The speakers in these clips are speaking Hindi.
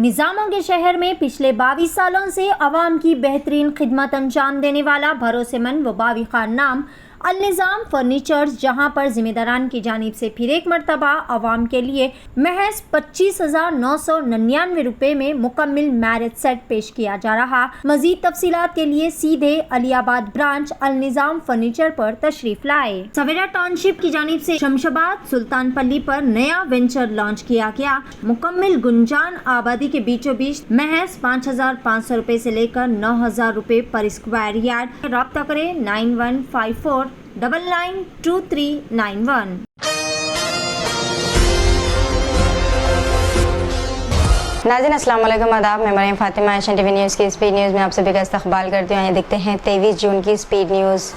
निज़ामों के शहर में पिछले 22 सालों से अवाम की बेहतरीन खिदमत अंजाम देने वाला भरोसेमंद व बाविक़ार नाम अल निज़ाम फर्नीचर्स, जहां पर जिम्मेदारान की जानिब से फिर एक मरतबा अवाम के लिए महज 25,999 रुपये में मुकम्मल मैरिज सेट पेश किया जा रहा। मजीद तफसीलात के लिए सीधे अलियाबाद ब्रांच अल निज़ाम फर्नीचर पर तशरीफ लाए। सवेरा टाउनशिप की जानिब से शमशाबाद सुल्तानपल्ली पर नया वेंचर लॉन्च किया गया। मुकम्मल गुंजान आबादी के बीचों बीच महज 5,500 रुपये से लेकर 9,000 रुपये पर स्क्वायर यार्ड। राब्ता करें 9154 992391। नाज़रीन अस्सलाम वालेकुम, आदाब। मैं Mariam Fatima Asian TV news की स्पीड न्यूज़ में आप सभी का इस्तकबाल करती हूँ। देखते हैं 23 जून की स्पीड न्यूज़।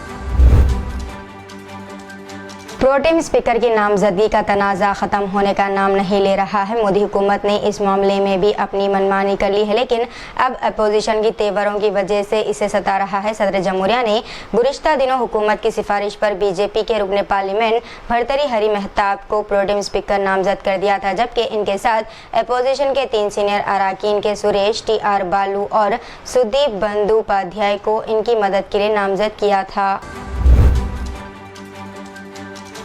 प्रोटेम स्पीकर की नामजदगी का तनाज़ा ख़त्म होने का नाम नहीं ले रहा है। मोदी हुकूमत ने इस मामले में भी अपनी मनमानी कर ली है, लेकिन अब अपोजिशन की तेवरों की वजह से इसे सता रहा है। सदर जमहूरिया ने गुज़िश्ता दिनों हुकूमत की सिफारिश पर बीजेपी के रुकने पार्लियामेंट भर्तरी हरी महताब को प्रोटेम स्पीकर नामजद कर दिया था, जबकि इनके साथ अपोजिशन के 3 सीनियर अराकीन के सुरेश TR बालू और सुदीप बंदोपाध्याय को इनकी मदद के लिए नामजद किया था।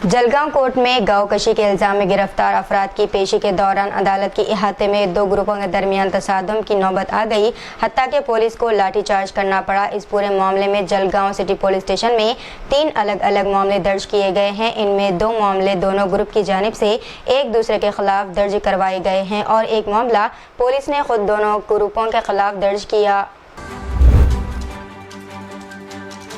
जलगांव कोर्ट में गौकशी के इल्ज़ाम में गिरफ्तार अफराद की पेशी के दौरान अदालत के इहाते में 2 ग्रुपों के दरमियान तसादुम की नौबत आ गई, हत्ता कि पुलिस को लाठीचार्ज करना पड़ा। इस पूरे मामले में जलगांव सिटी पुलिस स्टेशन में 3 अलग अलग मामले दर्ज किए गए हैं। इनमें 2 मामले दोनों ग्रुप की जानिब से एक दूसरे के खिलाफ दर्ज करवाए गए हैं और एक मामला पुलिस ने खुद दोनों ग्रुपों के खिलाफ दर्ज किया।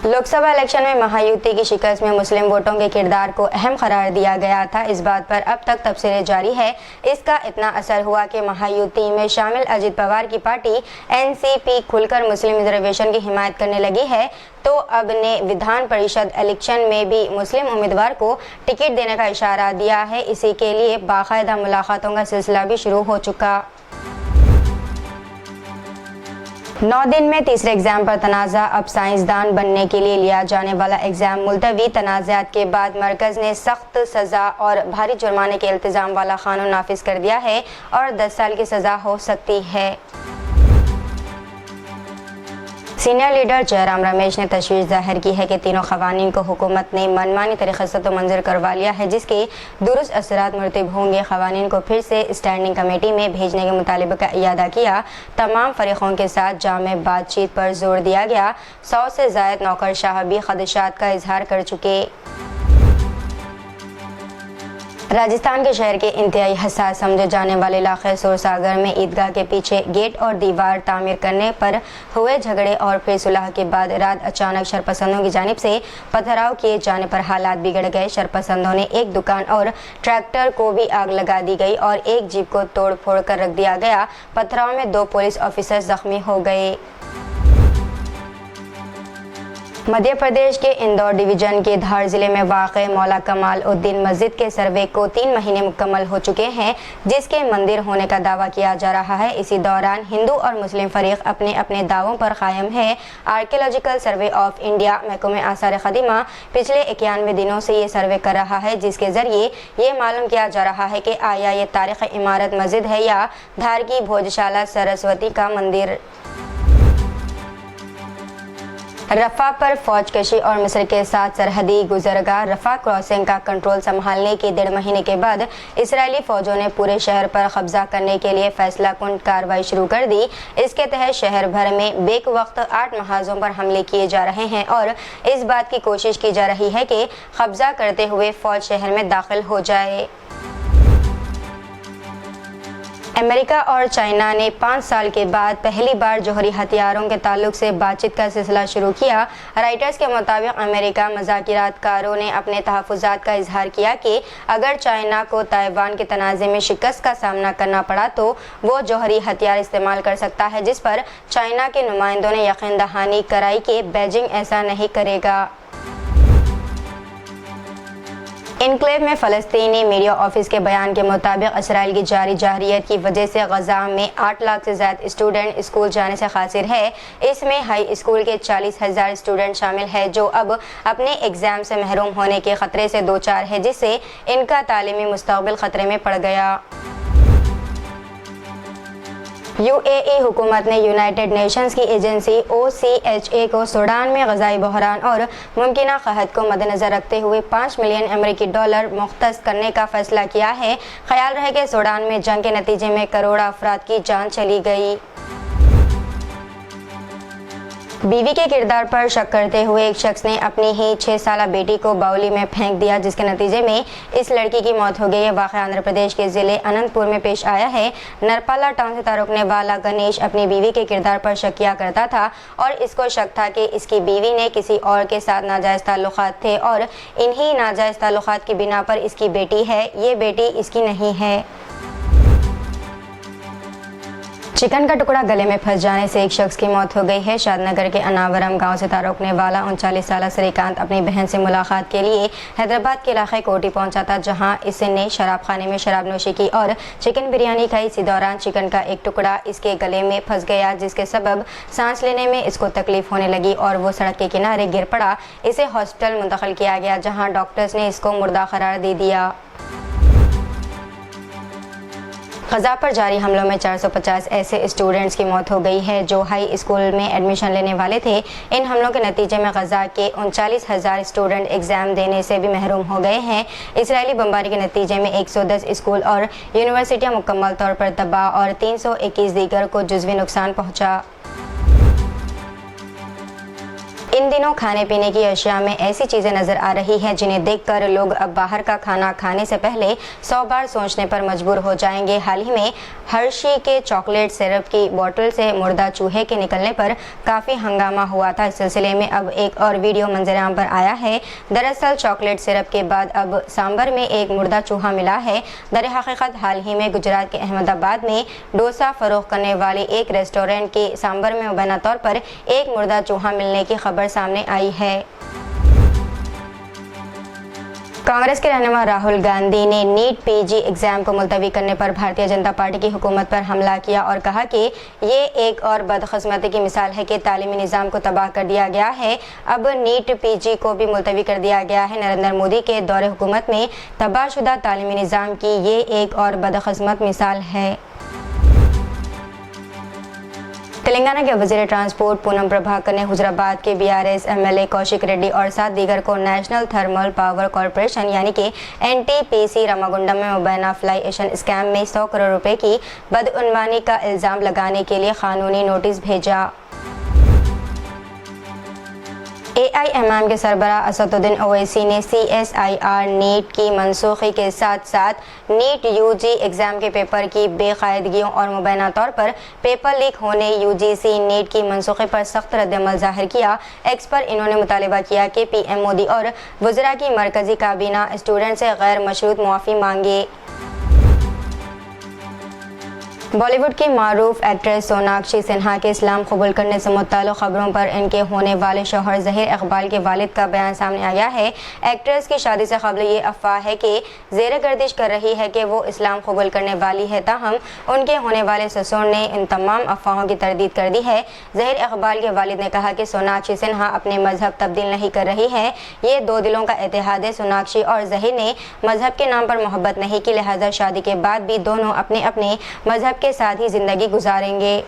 लोकसभा इलेक्शन में महायुति की शिकस्त में मुस्लिम वोटों के किरदार को अहम करार दिया गया था। इस बात पर अब तक तफसीरें जारी है। इसका इतना असर हुआ कि महायुति में शामिल अजित पवार की पार्टी NCP खुलकर मुस्लिम रिजर्वेशन की हिमायत करने लगी है, तो अब ने विधान परिषद इलेक्शन में भी मुस्लिम उम्मीदवार को टिकट देने का इशारा दिया है। इसी के लिए बाकायदा मुलाकातों का सिलसिला भी शुरू हो चुका। 9 दिन में तीसरे एग्जाम पर तनाज़ा। अब साइंसदान बनने के लिए लिया जाने वाला एग्जाम मुलतवी। तनाज़ात के बाद मरकज़ ने सख्त सज़ा और भारी जुर्माने के इल्तिज़ाम वाला कानून नाफिज कर दिया है और 10 साल की सज़ा हो सकती है। सीनियर लीडर जयराम रमेश ने तशवीश जाहिर की है कि तीनों खवानीन को हुकूमत ने मनमानी तरीक़े से तो मंजूर करवा लिया है, जिसके दुरुस्त असरात मुरतब होंगे। खवानीन को फिर से स्टैंडिंग कमेटी में भेजने के मुतालिबे का इयादा किया। तमाम फरीक़ों के साथ जामे बातचीत पर जोर दिया गया। 100 से ज़ायद नौकरशाह भी खदशात का इजहार कर चुके। राजस्थान के शहर के इंतहाई हसास समझे जाने वाले इलाके सुरसागर में ईदगाह के पीछे गेट और दीवार तामीर करने पर हुए झगड़े और फिर सुलह के बाद रात अचानक शरपसंदों की जानिब से पथराव किए जाने पर हालात बिगड़ गए। शरपसंदों ने एक दुकान और ट्रैक्टर को भी आग लगा दी गई और एक जीप को तोड़ फोड़ कर रख दिया गया। पथराव में 2 पुलिस ऑफिसर जख्मी हो गए। मध्य प्रदेश के इंदौर डिवीजन के धार जिले में वाक़े मौला कमाल उद्दीन मस्जिद के सर्वे को 3 महीने मुकम्मल हो चुके हैं, जिसके मंदिर होने का दावा किया जा रहा है। इसी दौरान हिंदू और मुस्लिम फरीक अपने अपने दावों पर कायम है। आर्कियोलॉजिकल सर्वे ऑफ इंडिया महकमे आसार क़दीमा पिछले 91 दिनों से ये सर्वे कर रहा है, जिसके ज़रिए ये मालूम किया जा रहा है कि आया ये तारीख़ इमारत मस्जिद है या धार की भोजशाला सरस्वती का मंदिर। रफ़ा पर फौजकशी और मिस्र के साथ सरहदी गुजरगाह रफ़ा क्रॉसिंग का कंट्रोल संभालने के 1.5 महीने के बाद इसराइली फ़ौजों ने पूरे शहर पर कब्जा करने के लिए फैसलाकुन कार्रवाई शुरू कर दी। इसके तहत शहर भर में बेक वक्त 8 महाजों पर हमले किए जा रहे हैं और इस बात की कोशिश की जा रही है कि कब्जा करते हुए फ़ौज शहर में दाखिल हो जाए। अमेरिका और चाइना ने 5 साल के बाद पहली बार जौहरी हथियारों के ताल्लुक से बातचीत का सिलसिला शुरू किया। राइटर्स के मुताबिक अमेरिका मुज़ाकिरातकारों ने अपने तहफ़्फ़ुज़ात का इजहार किया कि अगर चाइना को ताइवान के तनाज़े में शिकस्त का सामना करना पड़ा तो वो जौहरी हथियार इस्तेमाल कर सकता है, जिस पर चाइना के नुमाइंदों ने यकीन दहानी कराई कि बीजिंग ऐसा नहीं करेगा। इनक्लेव में फ़लस्तीनी मीडिया ऑफिस के बयान के मुताबिक इसराइल की जारी जारहियत की वजह से गज़ा में 8 लाख से ज़्यादा स्टूडेंट स्कूल जाने से ख़ासिर है। इसमें हाई स्कूल के 40,000 स्टूडेंट शामिल है जो अब अपने एग्ज़ाम से महरूम होने के ख़तरे से दो चार है, जिससे इनका तालीमी मुस्तक़बिल ख़तरे में पड़ गया। UAE हुकूमत ने यूनाइटेड नेशंस की एजेंसी OCHA को सूडान में ग़ज़ाई बहरान और मुमकिना क़हत को मद्देनज़र रखते हुए $5 मिलियन अमेरिकी मुख्तस करने का फ़ैसला किया है। ख्याल रहे कि सूडान में जंग के नतीजे में करोड़ों अफराद की जान चली गई। बीवी के किरदार पर शक करते हुए एक शख्स ने अपनी ही 6 साला बेटी को बाउली में फेंक दिया, जिसके नतीजे में इस लड़की की मौत हो गई। यह वाक़या आंध्र प्रदेश के ज़िले अनंतपुर में पेश आया है। नरपाला टाउन से तारुकने वाला गणेश अपनी बीवी के किरदार पर शक किया करता था और इसको शक था कि इसकी बीवी ने किसी और के साथ नाजायज़ ताल्लुकात थे और इन्हीं नाजायज़ ताल्लुकात की बिना पर इसकी बेटी है। ये बेटी इसकी नहीं है। चिकन का टुकड़ा गले में फंस जाने से एक शख्स की मौत हो गई है। शादनगर के अनावरम गांव से तारुकने वाला 39 साला श्रीकांत अपनी बहन से मुलाकात के लिए हैदराबाद के इलाके कोटी पहुंचा था, जहां इसने शराब खाने में शराब नोशी की और चिकन बिरयानी खाई। इसी दौरान चिकन का एक टुकड़ा इसके गले में फंस गया, जिसके सबब सांस लेने में इसको तकलीफ होने लगी और वो सड़क के किनारे गिर पड़ा। इसे हॉस्पिटल मुंतकिल किया गया, जहाँ डॉक्टर्स ने इसको मुर्दा करार दे दिया। ग़ज़ा पर जारी हमलों में 450 ऐसे स्टूडेंट्स की मौत हो गई है जो हाई स्कूल में एडमिशन लेने वाले थे। इन हमलों के नतीजे में ग़ज़ा के 39,000 स्टूडेंट एग्ज़ाम देने से भी महरूम हो गए हैं। इसराइली बमबारी के नतीजे में 110 स्कूल और यूनिवर्सिटियाँ मुकम्मल तौर पर तबाह और 321 दीगर को जुज़वी नुकसान पहुँचा। इन दिनों खाने पीने की अशिया में ऐसी चीज़ें नज़र आ रही हैं जिन्हें देखकर लोग अब बाहर का खाना खाने से पहले 100 बार सोचने पर मजबूर हो जाएंगे। हाल ही में हर्शी के चॉकलेट सिरप की बोतल से मुर्दा चूहे के निकलने पर काफ़ी हंगामा हुआ था। इस सिलसिले में अब एक और वीडियो मंजरेआम पर आया है। दरअसल चॉकलेट सिरप के बाद अब सांबर में एक मुर्दा चूहा मिला है। दरहकीकत हाल ही में गुजरात के अहमदाबाद में डोसा फरोख्त करने वाले एक रेस्टोरेंट के सांबर में मुबैना तौर पर एक मुर्दा चूहा मिलने की खबर सामने आई है। कांग्रेस के रहनुमा राहुल गांधी ने नीट पीजी एग्जाम को मुलतवी करने पर भारतीय जनता पार्टी की हुकूमत पर हमला किया और कहा कि ये एक और बदकिस्मती की मिसाल है कि तालीमी निज़ाम को तबाह कर दिया गया है। अब नीट पीजी को भी मुलतवी कर दिया गया है। नरेंद्र मोदी के दौरे हुकूमत में तबाहशुदा तालीमी निज़ाम की ये एक और बदकिस्मत मिसाल है। तेलंगाना के वज़ीर ट्रांसपोर्ट पूनम प्रभाकर ने हुजराबाद के BRS MLA कौशिक रेड्डी और 7 दीगर को नेशनल थर्मल पावर कॉरपोरेशन यानी कि NTPC रामागुंडम में मुबैना फ्लाई एशन स्कैम में 100 करोड़ रुपए की बदउनवानी का इल्ज़ाम लगाने के लिए कानूनी नोटिस भेजा। AIMM के सरबराह असदुद्दीन ओवैसी ने CSIR नीट की मनसूखी के साथ साथ नीट UG एग्ज़ाम के पेपर की बेकायदगियों और मुबैना तौर पर पेपर लीक होने UGC नीट की मनसूखी पर सख्त रद्दअमल ज़ाहिर किया। एक्स पर इन्होंने मुतालिबा किया कि PM मोदी और वज़रा की मरकज़ी काबीना स्टूडेंट से गैर मशरूत मुआफ़ी मांगे। बॉलीवुड की मारूफ एक्ट्रेस सोनाक्षी सिन्हा के इस्लाम कबूल करने से मुताल्लिक़ खबरों पर इनके होने वाले शौहर ज़हीर इकबाल के वालिद का बयान सामने आ गया है। एक्ट्रेस की शादी से कबल ये अफवाह है कि ज़ेर गर्दिश कर रही है कि वो इस्लाम कबूल करने वाली है, ताहम उनके होने वाले ससुर ने इन तमाम अफवाहों की तरदीद कर दी है। ज़हीर इकबाल के वालिद ने कहा कि सोनाक्षी सिन्हा अपने मजहब तब्दील नहीं कर रही है। ये 2 दिलों का इत्तेहाद है। सोनाक्षी और ज़हीर ने मजहब के नाम पर मोहब्बत नहीं की, लिहाजा शादी के बाद भी दोनों अपने अपने मजहब के साथ ही जिंदगी गुजारेंगे।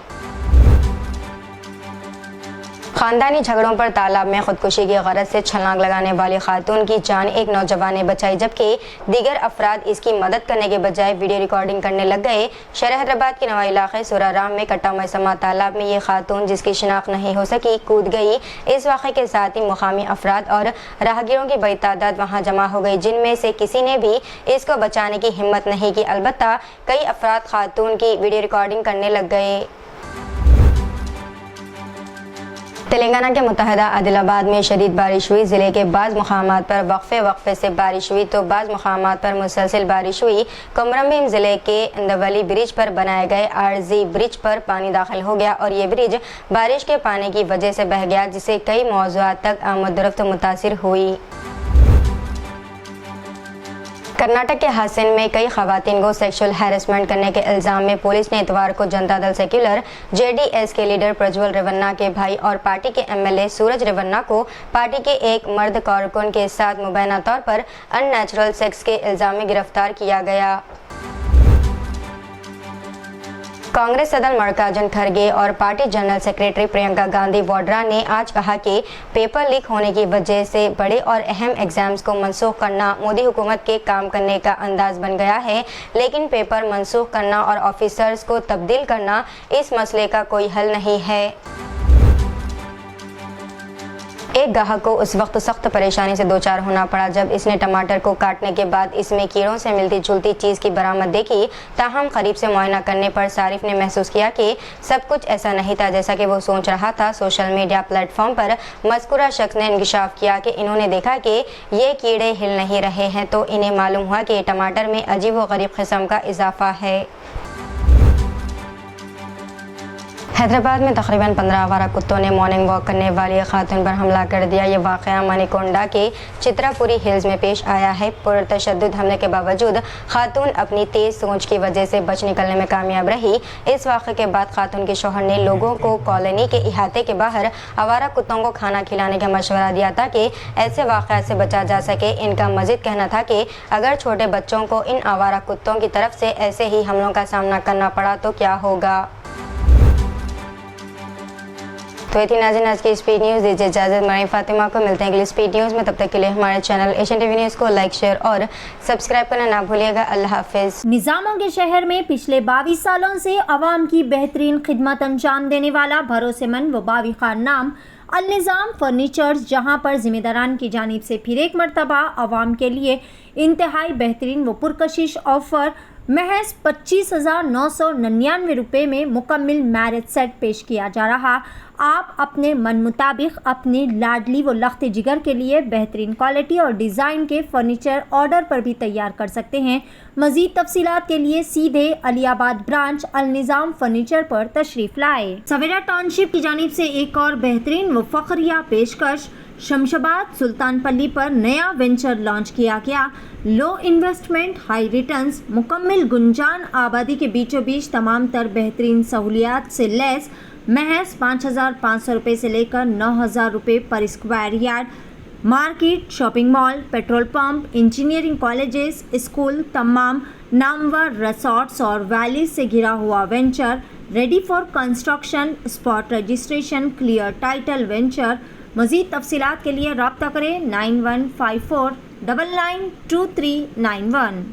खानदानी झगड़ों पर तालाब में खुदकुशी की गरज से छलांग लगाने वाली खातून की जान एक नौजवान ने बचाई, जबकि दीगर अफराद इसकी मदद करने के बजाय वीडियो रिकॉर्डिंग करने लग गए। शहर हैदराबाद के नवा इलाके सुराराम में कट्टा मैसमा तालाब में ये खातून, जिसकी शिनाख्त नहीं हो सकी, कूद गई। इस वाक़े के साथ ही मुकामी अफराद और राहगीरों की बड़ी तादाद वहाँ जमा हो गई, जिनमें से किसी ने भी इसको बचाने की हिम्मत नहीं की। अलबत्ता कई अफराद खातून की वीडियो रिकॉर्डिंग करने लग गए। तेलंगाना के मुतहदा आदिलाबाद में शदीद बारिश हुई। ज़िले के बाज़ मकामात पर वक्फे से बारिश हुई तो बाज़ मकामात पर मुसलसल बारिश हुई। कोमरमभीम ज़िले के अंदवली ब्रिज पर बनाए गए आरजी ब्रिज पर पानी दाखिल हो गया और ये ब्रिज बारिश के पानी की वजह से बह गया, जिससे कई मौज़ूआत तक आमदरफ्त मुतासिर हुई। कर्नाटक के हासन में कई खवातीन को सेक्सुअल हैरेसमेंट करने के इल्ज़ाम में पुलिस ने इतवार को जनता दल सेक्युलर JDS के लीडर प्रज्वल रेवन्ना के भाई और पार्टी के MLA सूरज रेवन्ना को पार्टी के एक मर्द कारकुन के साथ मुबैना तौर पर अननेचुरल सेक्स के इल्ज़ाम में गिरफ्तार किया गया। कांग्रेस सदन मल्लिकार्जुन खड़गे और party general secretary Priyanka Gandhi Vadra ने आज कहा कि पेपर लीक होने की वजह से बड़े और अहम एग्जाम्स को मनसूख करना मोदी हुकूमत के काम करने का अंदाज बन गया है, लेकिन पेपर मनसूख करना और ऑफिसर्स को तब्दील करना इस मसले का कोई हल नहीं है। एक ग्राहक को उस वक्त सख्त परेशानी से दो चार होना पड़ा जब इसने टमाटर को काटने के बाद इसमें कीड़ों से मिलती जुलती चीज़ की बरामद देखी। ताहम करीब से मुआयना करने पर सारिफ ने महसूस किया कि सब कुछ ऐसा नहीं था जैसा कि वो सोच रहा था। सोशल मीडिया प्लेटफॉर्म पर मज़कूरा शख्स ने इंकशाफ किया कि इन्होंने देखा कि ये कीड़े हिल नहीं रहे हैं, तो इन्हें मालूम हुआ कि टमाटर में अजीब व गरीब किस्म का इजाफा है। हैदराबाद में तकरीबन 15 आवारा कुत्तों ने मॉर्निंग वॉक करने वाली खातून पर हमला कर दिया। ये वाक़या मणिकोंडा के चित्रापुरी हिल्स में पेश आया है। पुरतशद्दुद हमले के बावजूद खातून अपनी तेज़ सोच की वजह से बच निकलने में कामयाब रही। इस वाक़े के बाद खातून के शौहर ने लोगों को कॉलोनी के इहाते के बाहर आवारा कुत्तों को खाना खिलाने का मशवरा दिया ताकि ऐसे वाक़यात से बचा जा सके। इनका मज़ीद कहना था कि अगर छोटे बच्चों को इन आवारा कुत्तों की तरफ से ऐसे ही हमलों का सामना करना पड़ा तो क्या होगा। तो ये थी नाज़रीन आज की स्पीड न्यूज़। दीजिए इजाज़त, मैं फातिमा को मिलते हैं अगली स्पीड न्यूज़ में। तब तक के लिए हमारे चैनल एशियन टीवी न्यूज़ को लाइक, शेयर और सब्सक्राइब करना ना भूलिएगा। अल्लाह हाफिज़। निज़ामों के शहर में पिछले 22 सालों से आवाम की बेहतरीन खिदमत अंजाम देने वाला भरोसेमंद व बाविक़ार नाम अल-निज़ाम फर्नीचर्स, जहां पर ज़िम्मेदारान की जानिब से फिर एक मरतबा आवाम के लिए इंतहाई बेहतरीन व पुरकशिश ऑफ़र महज 25,999 रुपये में मुकम्मल मैरिज सेट पेश किया जा रहा। आप अपने मन मुताबिक अपनी लाडली व लख्त जिगर के लिए बेहतरीन क्वालिटी और डिज़ाइन के फर्नीचर ऑर्डर पर भी तैयार कर सकते हैं। मज़ीद तफसीलात के लिए सीधे अलियाबाद ब्रांच अल-निज़ाम फर्नीचर पर तशरीफ़ लाए। सवेरा टाउनशिप की जानिब से एक और बेहतरीन व फ़ख्रिया पेशकश, शमशाबाद सुल्तानपल्ली पर नया वेंचर लॉन्च किया गया। लो इन्वेस्टमेंट हाई रिटर्न्स, मुकम्मल गुंजान आबादी के बीचों बीच तमाम तर बेहतरीन सहूलियात से लैस महज 5,500 रुपये से लेकर 9,000 रुपये पर square yard. Market, shopping mall, petrol pump, engineering colleges, school, तमाम नामवर रिसॉर्ट्स और वैलीज से घिरा हुआ venture, ready for construction, spot registration, clear title venture. मज़ीद तफसीलात के लिए रब्ता करें 9154992391।